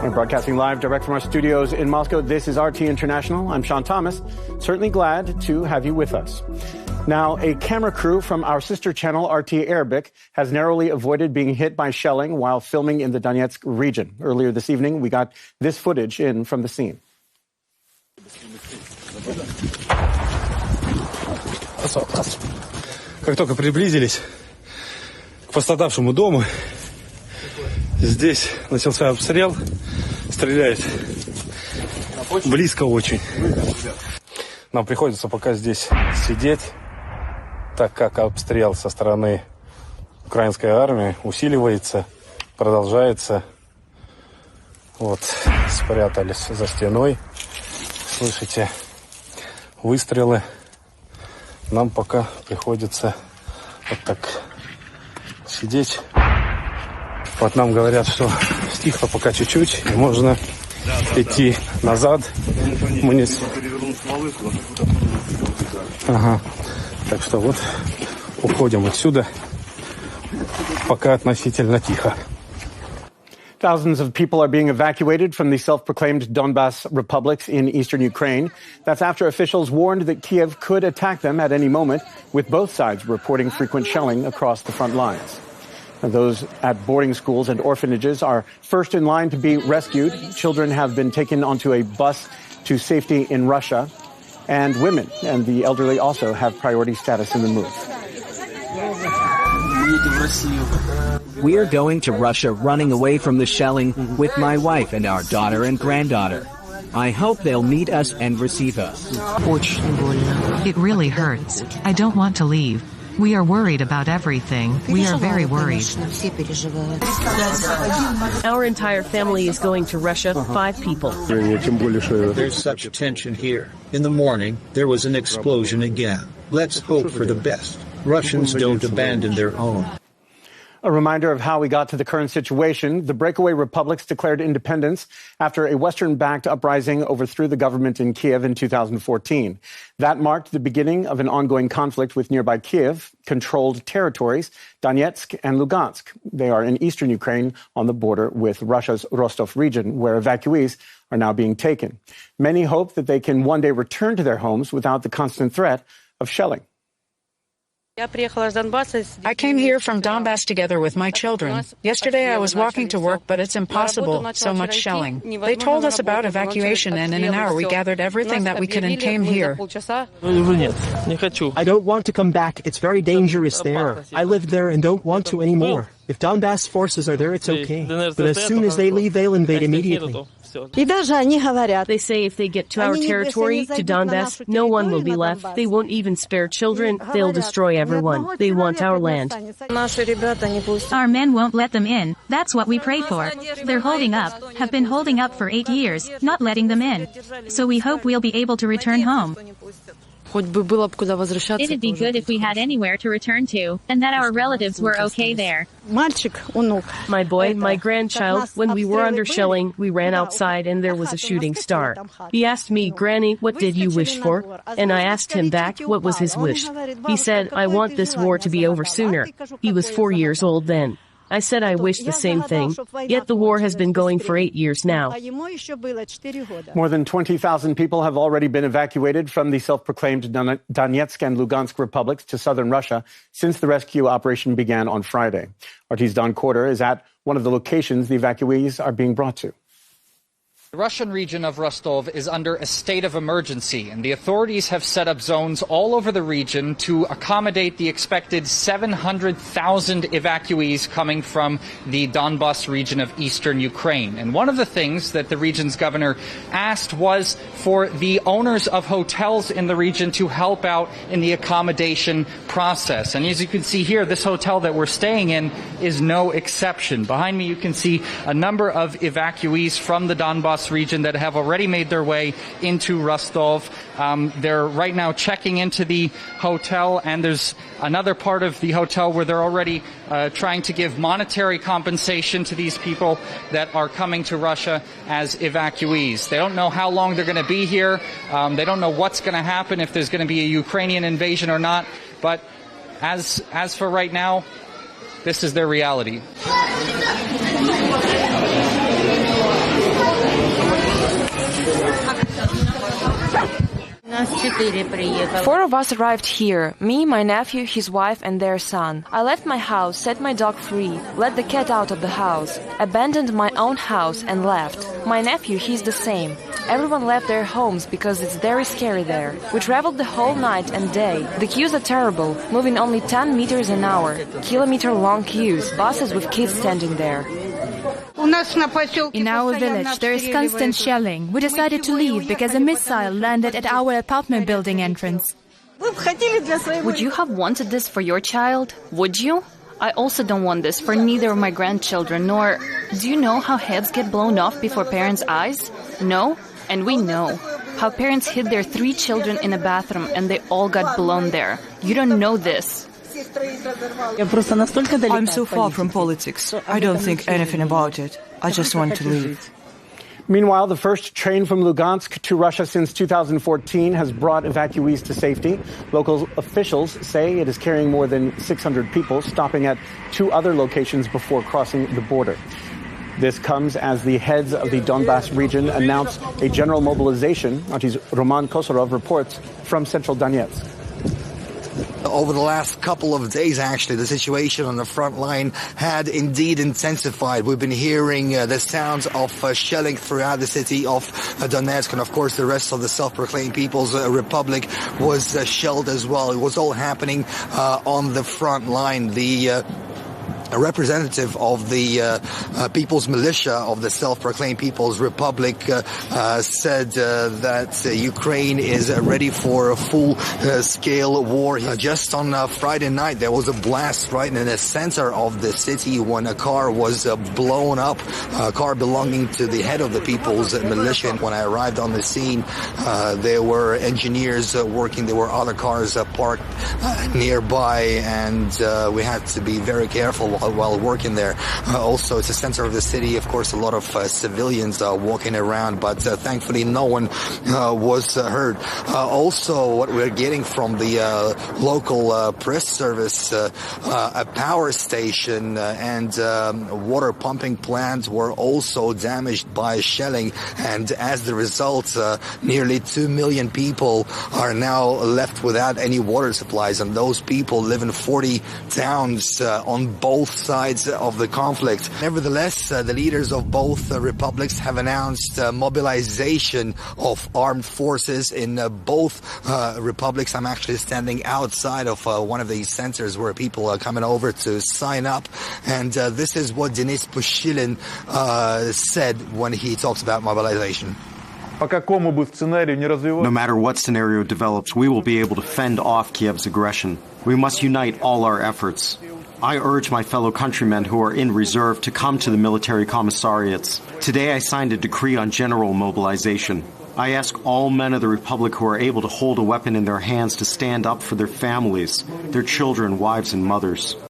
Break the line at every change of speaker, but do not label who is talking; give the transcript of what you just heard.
We're broadcasting live direct from our studios in Moscow. This is RT International. I'm Sean Thomas. Certainly glad to have you with us. Now, a camera crew from our sister channel, RT Arabic, has narrowly avoided being hit by shelling while filming in the Donetsk region. Earlier this evening, we got this footage in from the scene.
Как только приблизились к пострадавшему дому, здесь начался обстрел, стреляет близко очень. Нам приходится пока здесь сидеть, так как обстрел со стороны украинской армии усиливается, продолжается. Вот, спрятались за стеной, слышите выстрелы. Нам пока приходится вот так сидеть. Вот нам говорят, что стихло пока чуть-чуть, и можно идти назад. Мы не... Ага. Так что вот уходим отсюда, пока относительно тихо.
Thousands of people are being evacuated from the self-proclaimed Donbass republics in eastern Ukraine. That's after officials warned that Kiev could attack them at any moment, with both sides reporting frequent shelling across the front lines. Those at boarding schools and orphanages are first in line to be rescued. Children have been taken onto a bus to safety in Russia. And women and the elderly also have priority status in the move.
We are going to Russia, running away from the shelling with my wife and our daughter and granddaughter. I hope they'll meet us and receive us.
It really hurts. I don't want to leave. We are worried about everything. We are very worried.
Our entire family is going to Russia, 5 people.
There's such tension here. In the morning, there was an explosion again. Let's hope for the best. Russians don't abandon their own.
A reminder of how we got to the current situation. The breakaway republics declared independence after a Western-backed uprising overthrew the government in Kiev in 2014. That marked the beginning of an ongoing conflict with nearby Kiev-controlled territories, Donetsk and Lugansk. They are in eastern Ukraine on the border with Russia's Rostov region, where evacuees are now being taken. Many hope that they can one day return to their homes without the constant threat of shelling.
I came here from Donbass together with my children. Yesterday I was walking to work, but it's impossible, so much shelling. They told us about evacuation, and in an hour we gathered everything that we could and came here.
I don't want to come back. It's very dangerous there. I lived there and don't want to anymore. If Donbass forces are there, it's okay. But as soon as they leave, they'll invade immediately.
They say if they get to our territory, to Donbass, no one will be left. They won't even spare children. They'll destroy everyone. They want our land.
Our men won't let them in. That's what we pray for. They're holding up, have been holding up for 8 years, not letting them in. So we hope we'll be able to return home.
It'd be good if we had anywhere to return to, and that our relatives were okay there.
My boy, my grandchild, when we were under shelling, we ran outside and there was a shooting star. He asked me, Granny, what did you wish for? And I asked him back what was his wish. He said, I want this war to be over sooner. He was 4 years old then. I said I wish the same thing, yet the war has been going for 8 years now.
More than 20,000 people have already been evacuated from the self-proclaimed Donetsk and Lugansk republics to southern Russia since the rescue operation began on Friday. RT's Don Corder is at one of the locations the evacuees are being brought to.
The Russian region of Rostov is under a state of emergency, and the authorities have set up zones all over the region to accommodate the expected 700,000 evacuees coming from the Donbass region of eastern Ukraine. And one of the things that the region's governor asked was for the owners of hotels in the region to help out in the accommodation process. And as you can see here, this hotel that we're staying in is no exception. Behind me, you can see a number of evacuees from the Donbass region that have already made their way into Rostov. They're right now checking into the hotel, and there's another part of the hotel where they're already trying to give monetary compensation to these people that are coming to Russia as evacuees. They don't know how long they're going to be here. They don't know what's going to happen, if there's going to be a Ukrainian invasion or not. But as for right now, this is their reality.
4 of us arrived here, me, my nephew, his wife and their son. I left my house, set my dog free, let the cat out of the house, abandoned my own house and left. My nephew, he's the same. Everyone left their homes because it's very scary there. We traveled the whole night and day. The queues are terrible, moving only 10 meters an hour. Kilometer-long queues, buses with kids standing there.
In our village, there is constant shelling. We decided to leave because a missile landed at our apartment building entrance.
Would you have wanted this for your child? Would you? I also don't want this for neither of my grandchildren, nor... Do you know how heads get blown off before parents' eyes? No? And we know how parents hid their 3 children in a bathroom and they all got blown there. You don't know this.
I'm so far from politics. I don't think anything about it. I just want to leave.
Meanwhile, the first train from Lugansk to Russia since 2014 has brought evacuees to safety. Local officials say it is carrying more than 600 people, stopping at 2 other locations before crossing the border. This comes as the heads of the Donbass region announce a general mobilization. RT's Roman Kosorov reports from central Donetsk.
Over the last couple of days, actually, the situation on the front line had indeed intensified. We've been hearing the sounds of shelling throughout the city of Donetsk, and of course the rest of the self-proclaimed People's Republic was shelled as well. It was all happening on the front line. A representative of the People's Militia of the self-proclaimed People's Republic said that Ukraine is ready for a full-scale war. Just on Friday night, there was a blast right in the center of the city when a car was blown up, a car belonging to the head of the People's Militia. When I arrived on the scene, there were engineers working. There were other cars parked nearby, and we had to be very careful while working there. Also, it's the center of the city. Of course, a lot of civilians walking around, but thankfully no one was hurt. Also, what we're getting from the local press service, a power station and water pumping plant were also damaged by shelling, and as the result, nearly 2 million people are now left without any water supplies, and those people live in 40 towns on both sides of the conflict. Nevertheless, the leaders of both republics have announced mobilization of armed forces in both republics. I'm actually standing outside of one of these centers where people are coming over to sign up, and this is what Denis Pushilin said when he talks about mobilization.
No matter what scenario develops, we will be able to fend off Kiev's aggression. We must unite all our efforts. I urge my fellow countrymen who are in reserve to come to the military commissariats. Today I signed a decree on general mobilization. I ask all men of the Republic who are able to hold a weapon in their hands to stand up for their families, their children, wives, and mothers.